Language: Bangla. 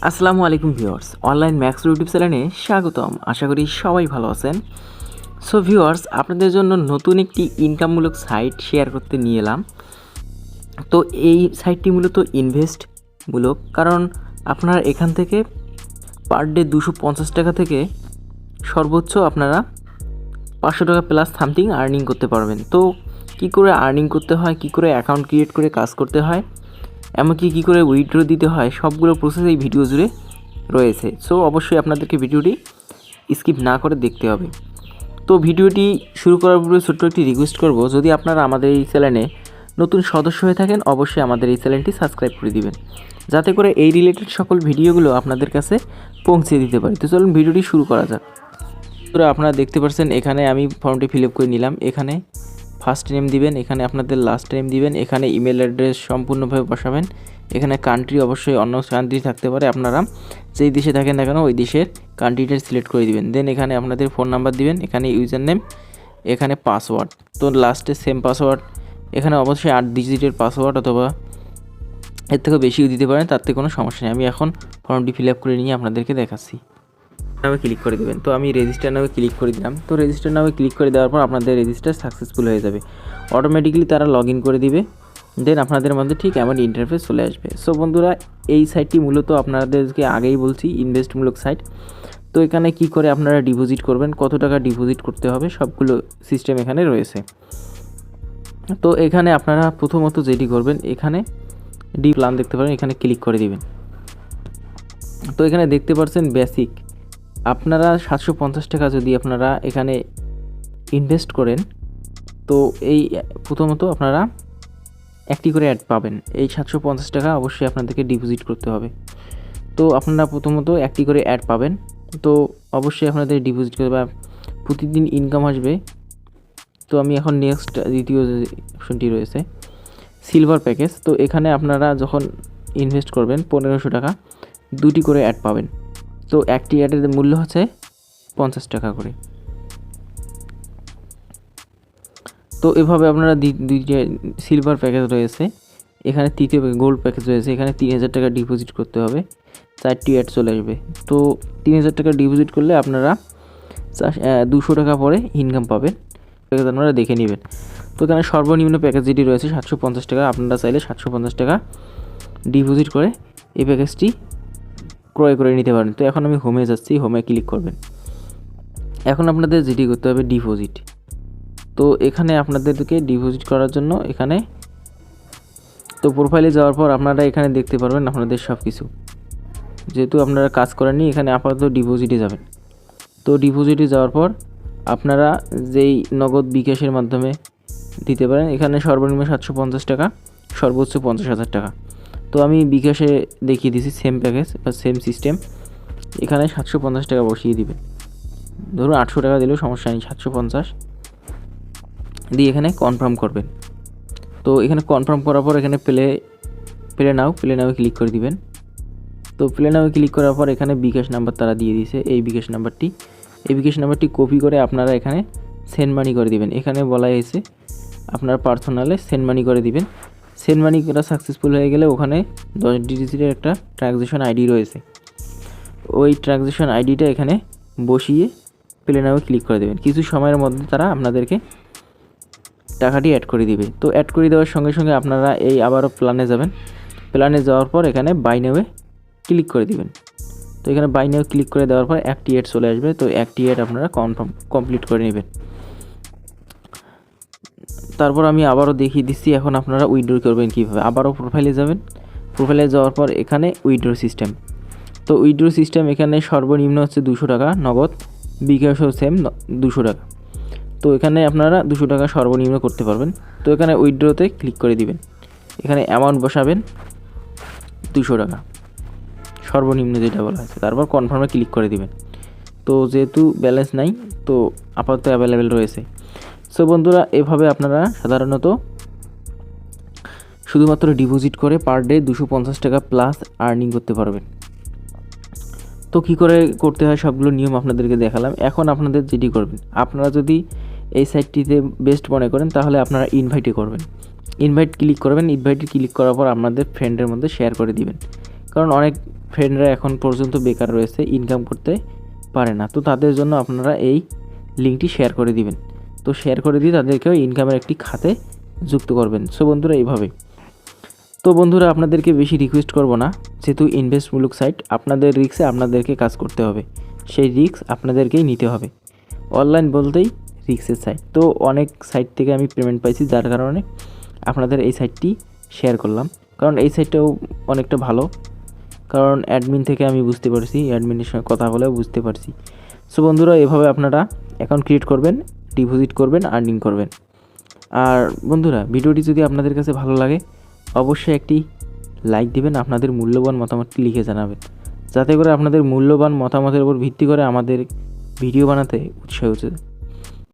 আসসালামু আলাইকুম ভিউয়ার্স, অনলাইন ম্যাক্স ইউটিউব চ্যানেলে স্বাগতম। আশা করি সবাই ভালো আছেন। সো ভিউয়ার্স, আপনাদের জন্য নতুন একটি ইনকামমূলক সাইট শেয়ার করতে নিয়ে এলাম। তো এই সাইটটি মূলত ইনভেস্টমূলক, কারণ আপনারা এখান থেকে পার ডে 250 টাকা থেকে সর্বোচ্চ আপনারা 500 টাকা প্লাস সামথিং আর্নিং করতে পারবেন। তো কী করে আর্নিং করতে হয়, কী করে অ্যাকাউন্ট ক্রিয়েট করে কাজ করতে হয়, এমনকি কী করে উইথড্র দিতে হয়, সবগুলো প্রসেস এই ভিডিও জুড়ে রয়েছে। সো অবশ্যই আপনাদেরকে ভিডিওটি স্কিপ না করে দেখতে হবে। তো ভিডিওটি শুরু করার পূর্বে ছোট্ট একটি রিকোয়েস্ট করব, যদি আপনারা আমাদের এই চ্যানেলে নতুন সদস্য হয়ে থাকেন অবশ্যই আমাদের এই চ্যানেলটি সাবস্ক্রাইব করে দিবেন, যাতে করে এই রিলেটেড সকল ভিডিওগুলো আপনাদের কাছে পৌঁছে দিতে পারি। তো চলুন ভিডিওটি শুরু করা যাক। তো আপনারা দেখতে পাচ্ছেন এখানে আমি ফর্মটি ফিল আপ করে নিলাম। এখানে ফার্স্ট নেম দিবেন, এখানে আপনাদের লাস্ট নেম দিবেন, এখানে ইমেল অ্যাড্রেস সম্পূর্ণভাবে বসাবেন। এখানে কান্ট্রি অবশ্যই অন্য কান্ট্রি থাকতে পারে, আপনারা যেই দেশে থাকেন না কেন ওই দেশের কান্ট্রিটা সিলেক্ট করে দিবেন। দেন এখানে আপনাদের ফোন নাম্বার দিবেন, এখানে ইউজার নেম, এখানে পাসওয়ার্ড। তো লাস্টে সেম পাসওয়ার্ড, এখানে অবশ্যই 8 ডিজিটের পাসওয়ার্ড অথবা এর থেকেও বেশিও দিতে পারেন, তাতে কোনো সমস্যা নেই। আমি এখন ফর্মটি ফিল আপ করে নিয়ে আপনাদেরকে দেখাচ্ছি। নামে ক্লিক করে দেবেন। তো আমি রেজিস্টার নামে ক্লিক করে দিলাম। তো রেজিস্টার নামে ক্লিক করে দেওয়ার পর আপনাদের রেজিস্টার সাকসেসফুল হয়ে যাবে, অটোমেটিক্যালি তারা লগ ইন করে দিবে। দেন আপনাদের মধ্যে ঠিক এমন ইন্টারফেস চলে আসবে। সো বন্ধুরা, এই সাইটটি মূলত আপনাদেরকে আগেই বলছি ইনভেস্টমূলক সাইট। তো এখানে কি করে আপনারা ডিপোজিট করবেন, কত টাকা ডিপোজিট করতে হবে, সবগুলো সিস্টেম এখানে রয়েছে। তো এখানে আপনারা প্রথমত যেটি করবেন, এখানে ডি প্ল্যান দেখতে পারেন, এখানে ক্লিক করে দিবেন। তো এখানে দেখতে পাচ্ছেন বেসিক, আপনারা 750 টাকা যদি আপনারা এখানে ইনভেস্ট করেন, তো এই প্রথমত আপনারা একটি করে অ্যাড পাবেন। এই 750 টাকা অবশ্যই আপনাদেরকে ডিপোজিট করতে হবে। তো আপনারা প্রথমত একটি করে অ্যাড পাবেন, তো অবশ্যই আপনাদের ডিপোজিট করে বা প্রতিদিন ইনকাম আসবে। তো আমি এখন নেক্সট দ্বিতীয় যে অপশনটি রয়েছে সিলভার প্যাকেজ। তো এখানে আপনারা যখন ইনভেস্ট করবেন 1500 টাকা, দুটি করে অ্যাড পাবেন। তো একটি অ্যাডের মূল্য হচ্ছে 50 টাকা করে। তো এভাবে আপনারা দুইটা সিলভার প্যাকেজ রয়েছে, এখানে তৃতীয় গোল্ড প্যাকেজ রয়েছে, এখানে 3000 টাকা ডিপোজিট করতে হবে, 4টি অ্যাড চলে আসবে। তো 3000 টাকা ডিপোজিট করলে আপনারা 200 টাকা পরে ইনকাম পাবেন। প্যাকেজ আপনারা দেখে নেবেন। তো এখানে সর্বনিম্ন প্যাকেজ যেটি রয়েছে 750 টাকা, আপনারা চাইলে 750 টাকা ডিপোজিট করে এই প্যাকেজটি ক্রয় করে নিতে পারেন। তো এখন আমি হোমে যাচ্ছি, হোমে ক্লিক করবেন। এখন আপনাদের যেটি করতে হবে ডিপোজিট। তো এখানে আপনাদেরকে ডিপোজিট করার জন্য এখানে তো প্রোফাইলে যাওয়ার পর আপনারা এখানে দেখতে পারবেন আপনাদের সব কিছু। যেহেতু আপনারা কাজ করেননি, এখানে আপাতত ডিপোজিটে যাবেন। তো ডিপোজিটে যাওয়ার পর আপনারা যেই নগদ বিকাশের মাধ্যমে দিতে পারেন, এখানে সর্বনিম্ন 750 টাকা, সর্বোচ্চ 50,000 টাকা। তো আমি বিকাশে দেখিয়ে দিয়েছি সেম প্যাকেজ বা সেম সিস্টেম। এখানে 750 টাকা বসিয়ে দিবেন, ধরুন 800 টাকা দিলেও সমস্যা নেই, 750 দিয়ে এখানে কনফার্ম করবেন। তো এখানে কনফার্ম করার পর এখানে প্লে নাও ক্লিক করে দিবেন। তো প্লে নাও ক্লিক করার পর এখানে বিকাশ নাম্বার তারা দিয়ে দিয়েছে, এই বিকাশ নাম্বারটি কপি করে আপনারা এখানে সেন্ড মানি করে দিবেন। এখানে বলা হয়েছে আপনার পার্সোনালে সেন্ড মানি করে দিবেন। সেন্ড মানি করা সাকসেসফুল হয়ে গেলে ওখানে 10 ডিজিটের একটা ট্রানজ্যাকশন আইডি রয়েছে, ওই ট্রানজ্যাকশন আইডিটা এখানে বসিয়ে প্লে নাও ক্লিক করে দেবেন। কিছু সময়ের মধ্যে তারা আপনাদেরকে টাকাটি অ্যাড করে দিবে। তো অ্যাড করে দেওয়ার সঙ্গে সঙ্গে আপনারা এই আবারও প্ল্যানে যাবেন। প্ল্যানে যাওয়ার পর এখানে বাই নাওয়ে ক্লিক করে দিবেন। তো এখানে বাই নাও ক্লিক করে দেওয়ার পর একটি অ্যাড চলে আসবে। তো একটি অ্যাড আপনারা কমপ্লিট করে নেবেন। তারপর আমি আবারও দেখিয়ে দিচ্ছি এখন আপনারা উইথড্র করবেন কীভাবে। আবারও প্রোফাইলে যাবেন, প্রোফাইলে যাওয়ার পর এখানে উইথড্র সিস্টেম। তো উইথড্র সিস্টেম এখানে সর্বনিম্ন হচ্ছে 200 টাকা নগদ, বিকাশও সেম 200 টাকা। তো এখানে আপনারা 200 টাকা সর্বনিম্ন করতে পারবেন। তো এখানে উইথড্রতে ক্লিক করে দিবেন, এখানে অ্যামাউন্ট বসাবেন 200 টাকা সর্বনিম্ন যেটা বলা আছে, তারপর কনফার্মে ক্লিক করে দিবেন। তো যেহেতু ব্যালেন্স নাই, তো আপাতত অ্যাভেলেবেল রয়েছে। সো বন্ধুরা, এভাবে আপনারা সাধারণত শুধুমাত্র ডিপোজিট করে পার ডে 250 টাকা প্লাস আর্নিং করতে পারবেন। তো কী করে করতে হয় সবগুলো নিয়ম আপনাদেরকে দেখালাম। এখন আপনাদের যেটি করবেন, আপনারা যদি এই সাইটটিতে বেস্ট মনে করেন তাহলে আপনারা ইনভাইটে করবেন, ইনভাইট ক্লিক করবেন। ইনভাইটে ক্লিক করার পর আপনাদের ফ্রেন্ডের মধ্যে শেয়ার করে দিবেন, কারণ অনেক ফ্রেন্ডরা এখন পর্যন্ত বেকার রয়েছে, ইনকাম করতে পারে না। তো তাদের জন্য আপনারা এই লিঙ্কটি শেয়ার করে দিবেন। তো শেয়ার করে দিয়ে তাদেরকেও ইনকামের একটি খাতে যুক্ত করবেন। সো বন্ধুরা এইভাবে। তো বন্ধুরা আপনাদেরকে বেশি রিকোয়েস্ট করব না, যেহেতু ইনভেস্টমূলক সাইট, আপনাদের রিস্কে আপনাদেরকে কাজ করতে হবে, সেই রিস্ক আপনাদেরকেই নিতে হবে। অনলাইন বলতেই রিস্কের সাইট। তো অনেক সাইট থেকে আমি পেমেন্ট পাইছি, যার কারণে আপনাদের এই সাইটটি শেয়ার করলাম। কারণ এই সাইটটাও অনেকটা ভালো, কারণ অ্যাডমিন থেকে আমি বুঝতে পারছি, অ্যাডমিনের সঙ্গে কথা বলেও বুঝতে পারছি। সো বন্ধুরা এভাবে আপনারা অ্যাকাউন্ট ক্রিয়েট করবেন, ডিপোজিট করবেন, আর্নিং করবেন। আর বন্ধুরা ভিডিওটি যদি আপনাদের কাছে ভালো লাগে অবশ্যই একটি লাইক দিবেন, আপনাদের মূল্যবান মতামতটি লিখে জানাবেন, যাতে করে আপনাদের মূল্যবান মতামতের উপর ভিত্তি করে আমাদের ভিডিও বানাতে উৎসাহ